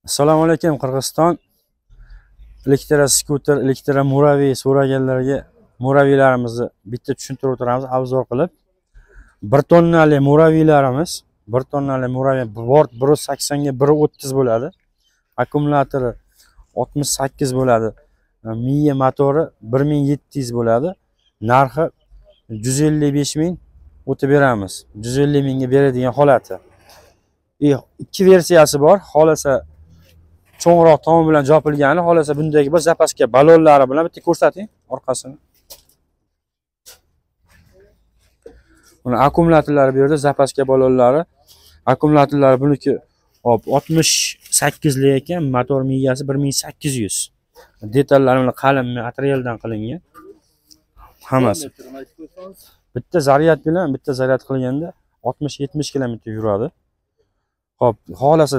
Assalomu alaykum Qirg'iziston. Elektroskuter, elektromoraviy so'raganlarga moraviylarimizni bitta tushuntirib o'tiramiz obzor qilib. 1 tonnali moraviylarimiz, 1 tonnali moraviy bort 1.80 ga 1.30 bo'ladi. Akkumulyatori 68 bo'ladi. Miya motori 1700 bo'ladi. Narxi 155 ming o'tib beramiz. 150 mingga beradigan holati. Ikki versiyasi bor. Xolasa cho'ngroq tom bilan jopilgani, xolasa bundagi bir zapaska balonlari bilan bitta ko'rsating orqasini. Buni akkumulyatorlari bu yerda, zapaska balonlari. Akkumulyatorlari buniki hop 68 lik ekan, motor miyasi 1800. Detallari bilan qalin materialdan qilingan. Hammasi. Bitta zaryad bilan bitta zaryad qilganda 60-70 km yuradi. Hop, xolasa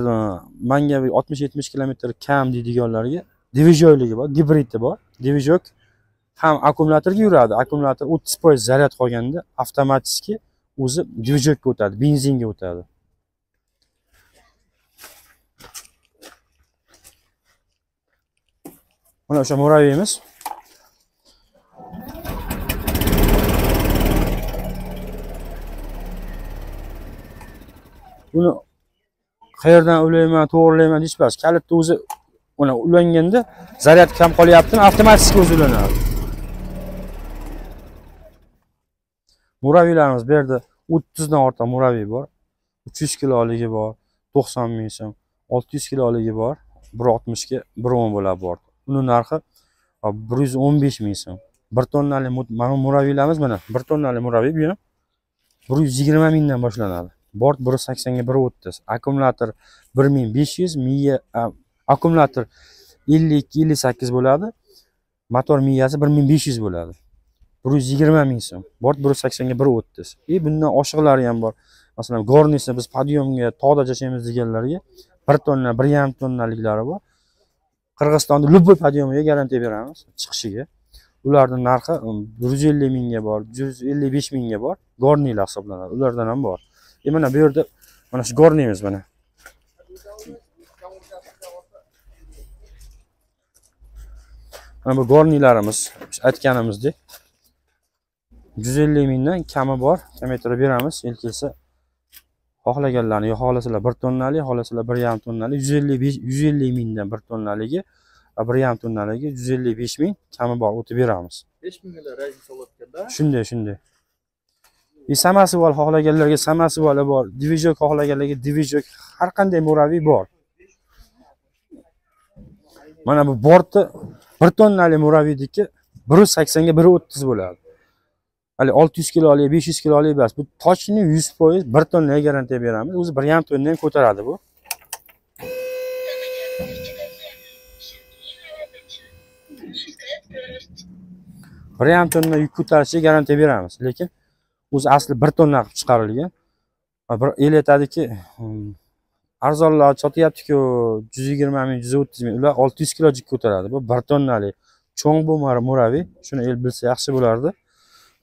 menga 60-70 km kam deydiganlarga dvijyoyligi bor, gibriddi bor. Dvijyok ham akkumulyatorga yuradi. Akkumulyator 30% zaryad qolganda avtomatik o'zi dvijyokka o'tadi, benzinga o'tadi. Mana o'sha moraviyimiz. Buni qayerdan ulayman, to'g'rilayman deyish emas. Kalitni o'zi uni ulanganda zaryad kam qolyaptimi, avtomatik o'zi ulanadi. Moraviylarimiz bu yerda 30 dan ortiq moraviy bor. 300 kiloligi bor, 90 ming so'm, 600 kiloligi bor, 160 ga 110 bo'ladi bor. Uning narxi 115 ming so'm. 1 tonnali moraviylarimiz mana 1 tonnali moraviy bu ham 120 mingdan boshlanadi. Bort 1.80 ga 1.30. Akkumulyator 1500, miya akkumulyator 52-58 bo'ladi. Motor miyasi 1500 bo'ladi. 120 ming so'm. Bort 1.80 ga 1.30. Bundan oshiqlari ham bor. Masalan, gornisni biz podyomga, tog'da yashaymiz deganlarga 1 tonna, 1.5 tonnaliklari bor. Qirg'izistonda любой podyomiga garantiya beramiz chiqishiga. Ularning narxi 150 mingga bor, 155 mingga bor. Gornilar hisoblanadi. Ulardan ham bor. Mana bu yerda mana shu gornimiz mana. Mana bu gornilarimiz, aytganimizdek 150 mingdan kami bor. Kamaytirib beramiz. El kelsa xohlaganlarni, yo xohlasalar 1 tonnali, xohlasalar 1.5 tonnali, 150 mingdan 1 tonnaligi, 1.5 tonnaligi 155 ming kami bor, o'tib beramiz. 5 minglar rayim solayotganda. Shunday. Samasival xohlaganlarga samasivali bor, dvijok xohlaganlarga dvijok, har qanday moraviy bor. Mana bu bortni 1 tonnali moraviydiki 1.80 ga 1.30 bo'ladi. Hali 600 kilolik, 500 kilolik emas. Bu tochni 100% 1 tonnaga garantiya beramiz. O'zi 1.5 tonnani ko'taradi bu. Bir ham tonna yuk ko'tarishiga garantiya beramiz. Lekin o'zi asli 1 tonna qilib chiqarilgan. Bir el aytadiki, arzonlar sotyapti-ku, 120 ming, 130 ming, ular 600 kg ko'taradi. Bu 1 tonnali cho'ng bo'lmari moraviy. Shuni el bilsa yaxshi bo'lardi.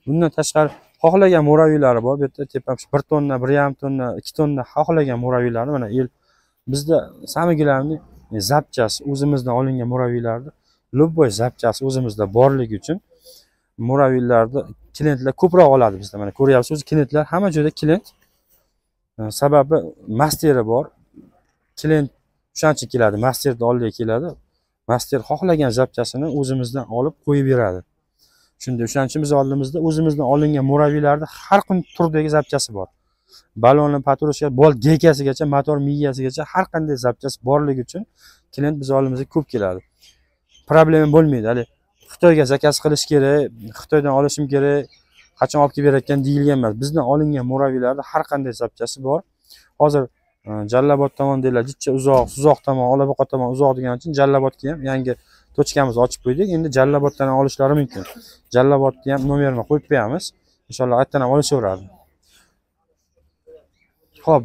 Bundan tashqari xohlagan moraviylari bor. Bu yerda tepam 1 tonna, 1.5 tonna, 2 tonna xohlagan moraviylarni mana el bizda samigilarni zapchasi o'zimizdan olingan moraviylarni любой zapchasi o'zimizda borligi uchun moraviylarni klientlar ko'proq oladi bizda. Mana ko'ryapsiz, klientlar hamma joyda klient. Sababi masteri bor. Klient o'shancha keladi, masterni oldiga keladi. Master xohlagan zapchasini o'zimizdan olib qo'yib beradi. Shunda o'shancha biz oldimizda o'zimizdan olingan moraviylarda har qanday turdagi zapchasi bor. Balonni, patroshka, bol gekasigacha, motor miyasigacha har qanday zapchasi borligi uchun klient biz oldimizga ko'p keladi. Problema bo'lmaydi. Hali Xitoyga zakaz qilish kerak, Xitoydan olishim kerak, qachon olib kelib berayotgan deyilgan emas. Bizdan olingan moraviylarda har qanday zapchasi bor. Hozir Jallabod tomon deylar, jicha uzoq, Suzoq tomon, Olaboqot tomon uzoq degan uchun Jallabodga ham yangi tochkamizni ochib qo'ydik. Endi Jallaboddan ham olishlari mumkin. Jallabodni ham nomerini qo'yib qo'yamiz. Inshaalloh aytdan ham olishaveradi. Xo'p,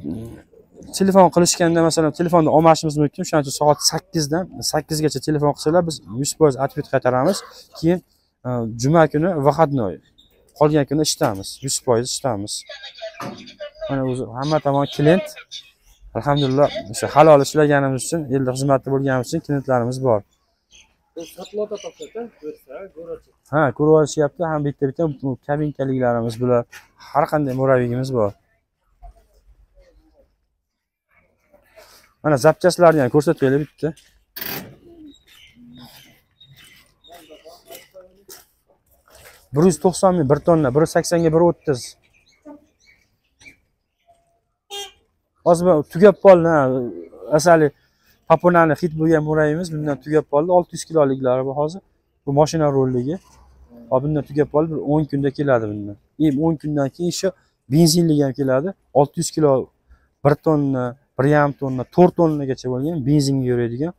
telefon qilishganda masalan telefonni olmashimiz mumkin. Shuning uchun soat 8 dan 8 gacha telefon qilsalar biz 100% atvet qaytaramiz. Keyin juma kuni выходной. Qolgan kuni ishdamiz, 100% ishdamiz. Mana o'zi hamma tomon klient Alhamdulillah, o'sha halol ishlaganimiz uchun, elda xizmatda bo'lganimiz uchun klientlarimiz bor. Bu satloda topshirdi, ko'rsa, ko'rachi. Ha, ko'rib olishyapti, ham bitta kabinkaliklarimiz bular. Har qanday murabbiyimiz bor. Mana zapchastlarni ham ko'rsataylik bitta. Bir 190 ming 1 tonna, 180 ga 130. Hozir tugab qoldi. Asali Papunani hit bo'lgan murabbiyimiz bundan tugab qoldi. 600 kiloliklari bu hozir. Bu mashina rolligi. Hop bundan tugab qoldi, bir 10 kunda keladi bundan. 10 kundan keyin shu benzinlik ham keladi. 600 kilo 1 tonna, 1,5 tonna, 4 tonnagacha bo'lgan benzinga yuradigan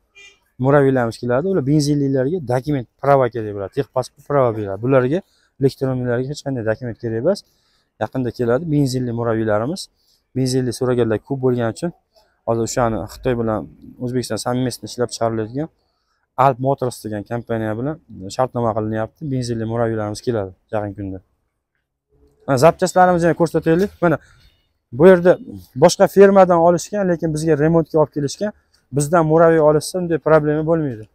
murabbiylarimiz keladi. Ular benzinliklarga dokument, prava kerak bo'ladi. Texpasport prava beradi. Bularga elektromobillarga hech qanday dokument kerak emas. Yaqinda keladi benzinli murabbiylarimiz. Benzinli so'raganlar ko'p bo'lgani uchun hozir o'shani Xitoy bilan O'zbekiston совместно ishlab chiqariladigan Alp Motors degan kompaniya bilan shartnoma qilinyapti. Benzinli murabbiylarimiz keladi yaqin kunda. Mana zapchastlarimizni ham ko'rsataylik. Mana bu yerda boshqa fermadan olishgan, lekin bizga remontga olib kelishgan. Bizdan murabbiy olishsa, unday problema bo'lmaydi.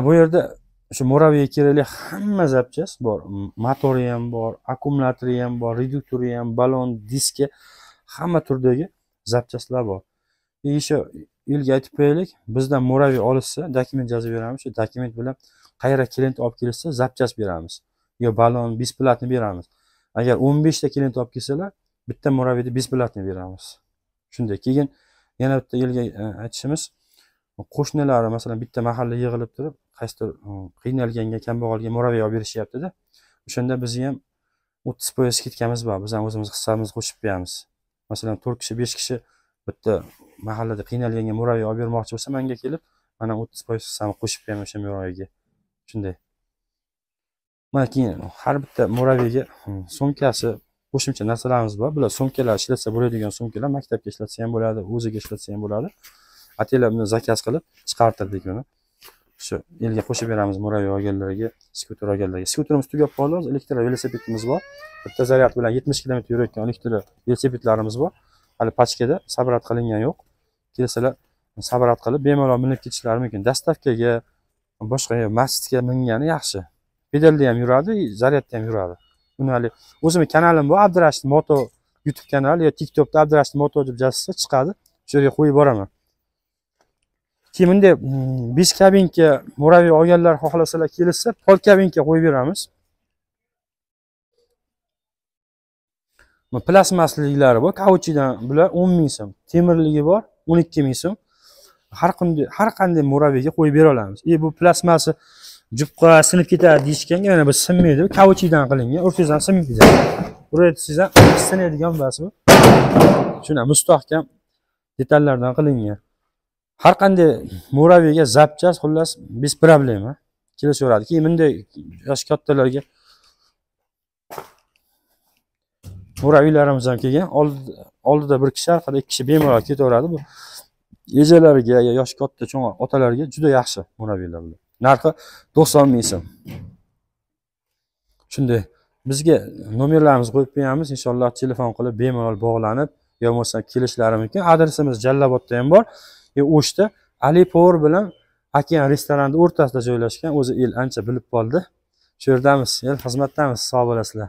Bu yerda shu murabbiyga kerakli hamma zapchast bor. Motori ham bor, akkumulyatori ham bor, reduktori ham, balon, diski, hamma turdagi zapchastlar bor. Shu yilga aytib qo'yaylik, bizdan murabbiy olishsa, dokument yozib beramiz. Shu dokument bilan qayerga klient olib kelsa, zapchast beramiz. Yo balon, besplatni beramiz. Agar 15 ta klient olib kelsalar, bitta murabbiyga besplatni beramiz. Shunday. Keyin yana bitta yilga aytishimiz, qo'shnilari masalan bitta mahalla yig'ilib turib, qaysidir qiynalganga, kambag'alga murabbiy olib berishyapti-da. O'shanda biz ham 30% ketganimiz bor. Biz ham o'zimiz hissamizni qo'shib beramiz. Masalan 4 kishi, 5 kishi bitta mahallada qiynalganga murabbiy olib bermoqchi bo'lsa, menga kelib, mana 30% hissamni qo'shib beraman o'sha murabbiyga. Shunday. Mana keyin har bitta murabbiyga sumkasi, qo'shimcha narsalarimiz bor. Bular sumkalar ishlatsa bo'ladigan sumkalar, maktabga ishlatsa ham bo'ladi, o'ziga ishlatsa ham bo'ladi. Atellar buni zakaz qilib chiqartirdik buni. Shu elga qo'shib beramiz murabbiy olganlarga, skuter olganlarga. Skuterimiz tugab qoldi, elektr velosipedimiz bor. Bitta zaryad bilan 70 km yurayotgan elektr velosipedlarimiz bor. Hali pachkada sabrat qilingan yo'q. Kelsalar sabrat qilib bemalol minib ketishlari mumkin. Dastavkaga, boshqa masjidga mingani yaxshi. Pedalda ham yuradi, zaryadda ham yuradi. Buni hali o'zimning kanalim bor, Abdurashid Moto YouTube kanali yo TikTokda Abdurashid Moto deb yozsa chiqadi. Shu yerga qo'yib boraman. Keyin bunday 5 kabinka murabbiy olganlar xohlasalar kelsa, pol kabinka qo'yib beramiz. Bu plasmasliklari bor, kauchidan bular 10 ming so'm. Temirligi bor 12 ming so'm. Har qanday murabbiyga qo'yib bera olamiz. Bu plasmasi jupqa sinib ketadi deyishganga mana bu sinmaydi. Kauchidan qilingan, urfizdan sinmaydi. Uretishdan sinadigan bas bu. Shuna mustahkam detallardan qilingan. Har qanday murabbiyga zapchast xullas bez problema kelishaveradi. Keyin bunday yosh kattalarga murabbiylarimiz ham kelgan. Oldida bir kishi, orqada 2 kishi bemalol ketaveradi. Bu ejalariga, yosh katta cho'ng otalarga juda yaxshi murabbiylar bular. Narxi 90 ming so'm. Shunday. Bizga nomerlarimizni qo'yib qo'yamiz. Inshaalloh telefon qilib bemalol bog'lanib, yo bo'lmasa kelishlari mumkin. Adresimiz Jallabodda ham bor. O'shda Ali Power bilan Okean restoranida o'rtasida joylashgan. O'zi el ancha bilib qoldi. Shu yerdamiz, el xizmatdamiz. Sog' bo'lasizlar.